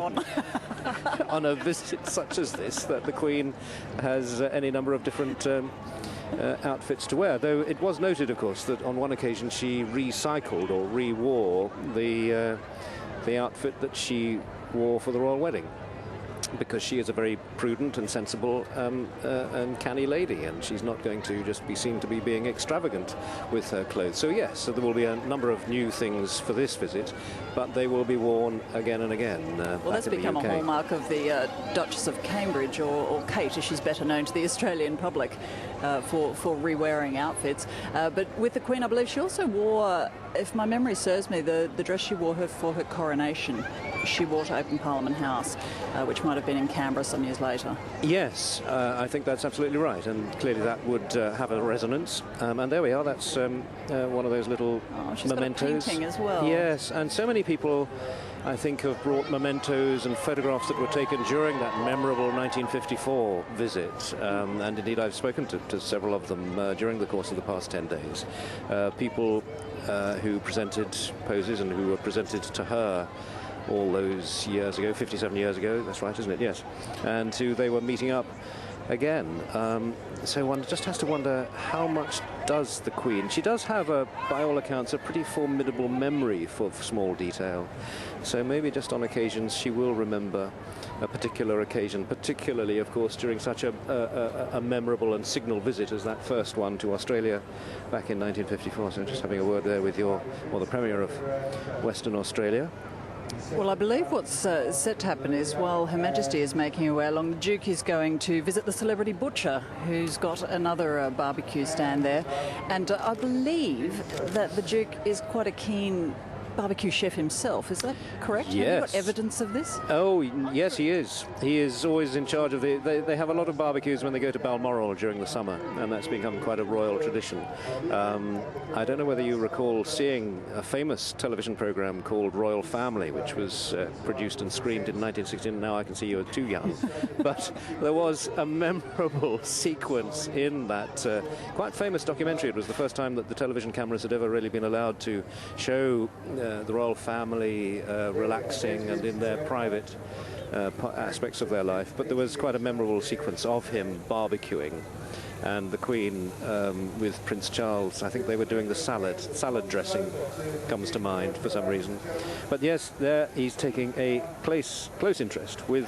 on. On a visit such as this, that the Queen has any number of different outfits to wear, though it was noted, of course, that on one occasion she recycled or re-wore the outfit that she wore for the royal wedding, because she is a very prudent and sensible and canny lady, and she's not going to just be seen to be being extravagant with her clothes. So yes, so there will be a number of new things for this visit, but they will be worn again and again. Well, that's become a hallmark of the Duchess of Cambridge, or Kate, as she's better known to the Australian public, for re-wearing outfits. But with the Queen, I believe she also wore, if my memory serves me, the dress she wore for her coronation. She wore to open Parliament House, which might have been in Canberra some years later. Yes, I think that's absolutely right, and clearly that would have a resonance. And there we are. That's one of those little she's mementos. Got a painting as well. Yes, and so many people, I think, have brought mementos and photographs that were taken during that memorable 1954 visit. And indeed, I've spoken to several of them during the course of the past 10 days. People who presented poses and who were presented to her all those years ago, 57 years ago, that's right, isn't it? Yes. And who they were meeting up again. So one just has to wonder, how much does the Queen... She does have, by all accounts, a pretty formidable memory for small detail. So maybe just on occasions she will remember a particular occasion, particularly, of course, during such a memorable and signal visit as that first one to Australia back in 1954. So just having a word there with the Premier of Western Australia. Well, I believe what's set to happen is, while Her Majesty is making her way along, the Duke is going to visit the celebrity butcher, who's got another barbecue stand there. And I believe that the Duke is quite a keen barbecue chef himself. Is that correct? Yes. Have you got evidence of this? Oh, yes, he is. He is always in charge of they have a lot of barbecues when they go to Balmoral during the summer, and that's become quite a royal tradition. I don't know whether you recall seeing a famous television program called Royal Family, which was produced and screened in 1916. Now I can see you are too young. But there was a memorable sequence in that quite famous documentary. It was the first time that the television cameras had ever really been allowed to show the royal family relaxing and in their private aspects of their life. But there was quite a memorable sequence of him barbecuing, and the Queen with Prince Charles. I think they were doing the salad dressing comes to mind for some reason. But yes, there he's taking a close interest with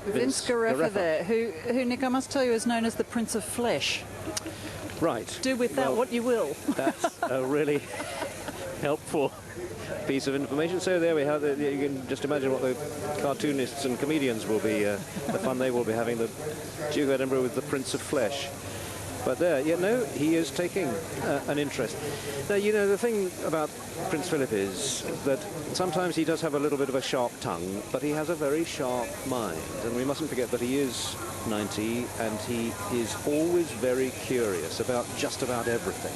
Vince Gareffa there, who, Nick, I must tell you, is known as the Prince of Flesh. Right. Do with that what you will. That's a really helpful piece of information. So there we have it. You can just imagine what the cartoonists and comedians will be, the fun they will be having, the Duke of Edinburgh with the Prince of Flesh. But there, he is taking an interest. Now, the thing about Prince Philip is that sometimes he does have a little bit of a sharp tongue, but he has a very sharp mind. And we mustn't forget that he is 90, and he is always very curious about just about everything.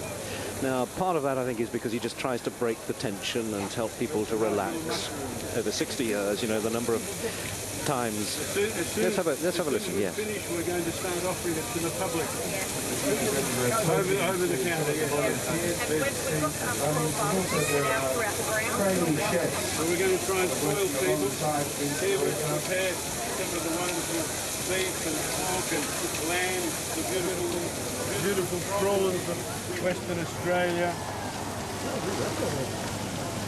Now, part of that, I think, is because he just tries to break the tension and help people to relax. Over 60 years, the number of times. Let's have a listen. Yeah. Finish, we're going to start offering it to the public. Over the counter. So we're going to try and spoil people. Here we've prepared some of the wonderful beef and pork and lamb, the beautiful prawns of Western Australia,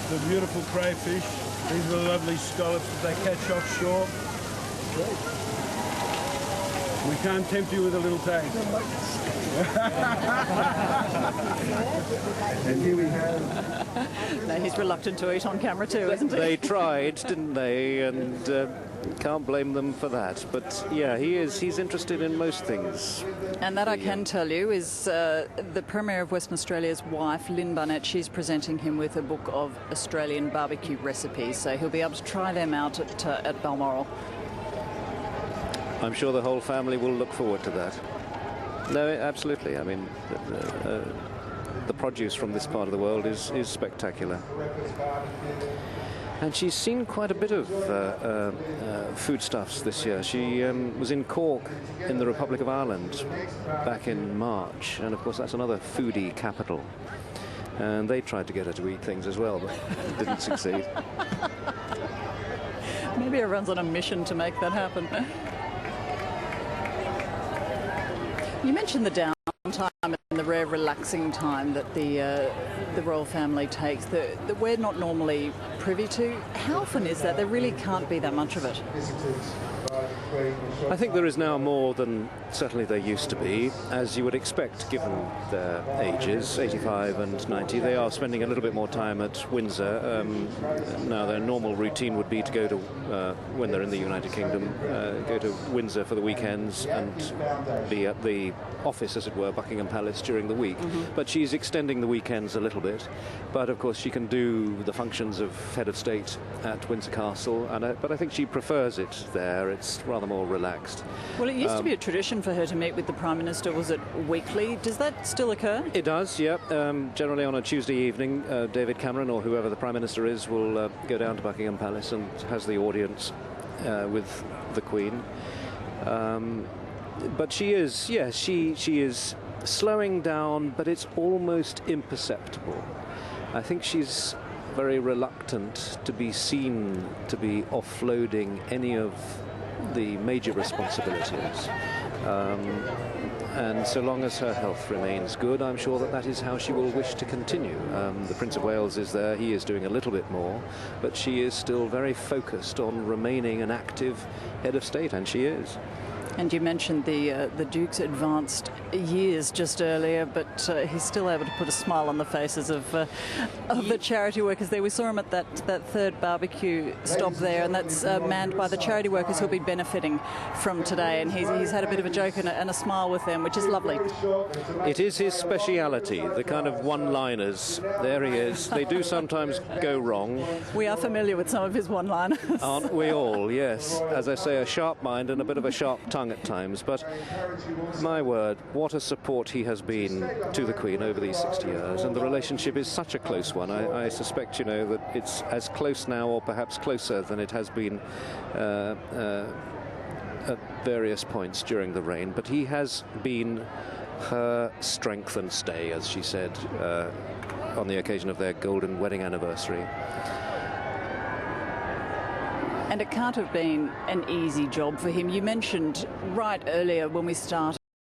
the beautiful crayfish. These are the lovely scallops that they catch offshore. We can't tempt you with a little taste. And here we have... No, he's reluctant to eat on camera too, isn't he? They tried, didn't they? And can't blame them for that. But yeah, he's interested in most things. And that I can tell you is the Premier of Western Australia's wife, Lynn Barnett. She's presenting him with a book of Australian barbecue recipes, so he'll be able to try them out at Balmoral. I'm sure the whole family will look forward to that. No, absolutely. I mean, the produce from this part of the world is spectacular. And she's seen quite a bit of foodstuffs this year. She was in Cork in the Republic of Ireland back in March. And, of course, that's another foodie capital. And they tried to get her to eat things as well, but didn't succeed. Maybe everyone's on a mission to make that happen. You mentioned the downtime and the rare relaxing time that the royal family takes that we're not normally privy to. How often is that? There really can't be that much of it. I think there is now more than certainly there used to be, as you would expect given their ages, 85 and 90. They are spending a little bit more time at Windsor. Now their normal routine would be to go to, when they're in the United Kingdom, go to Windsor for the weekends and be at the office, as it were, Buckingham Palace during the week. But she's extending the weekends a little bit. But of course she can do the functions of head of state at Windsor Castle, but I think she prefers it there. It's rather more relaxed. Well, it used to be a tradition for her to meet with the Prime Minister. Was it weekly? Does that still occur? It does, yeah. Generally on a Tuesday evening, David Cameron or whoever the Prime Minister is will go down to Buckingham Palace and has the audience with the Queen. But she is, yes, she is slowing down, but it's almost imperceptible. I think she's very reluctant to be seen to be offloading any of the major responsibilities. And so long as her health remains good, I'm sure that is how she will wish to continue. The Prince of Wales is there. He is doing a little bit more, but she is still very focused on remaining an active head of state, and she is. And you mentioned the Duke's advanced years just earlier, but he's still able to put a smile on the faces of the charity workers there. We saw him at that third barbecue stop there, and that's manned by the charity workers who'll be benefiting from today. And he's had a bit of a joke and a smile with them, which is lovely. It is his speciality, the kind of one-liners. There he is. They do sometimes go wrong. We are familiar with some of his one-liners. Aren't we all? Yes. As I say, a sharp mind and a bit of a sharp tongue at times, but my word, what a support he has been to the Queen over these 60 years, and the relationship is such a close one. I suspect, that it's as close now, or perhaps closer than it has been at various points during the reign, but he has been her strength and stay, as she said on the occasion of their golden wedding anniversary. And it can't have been an easy job for him. You mentioned right earlier when we started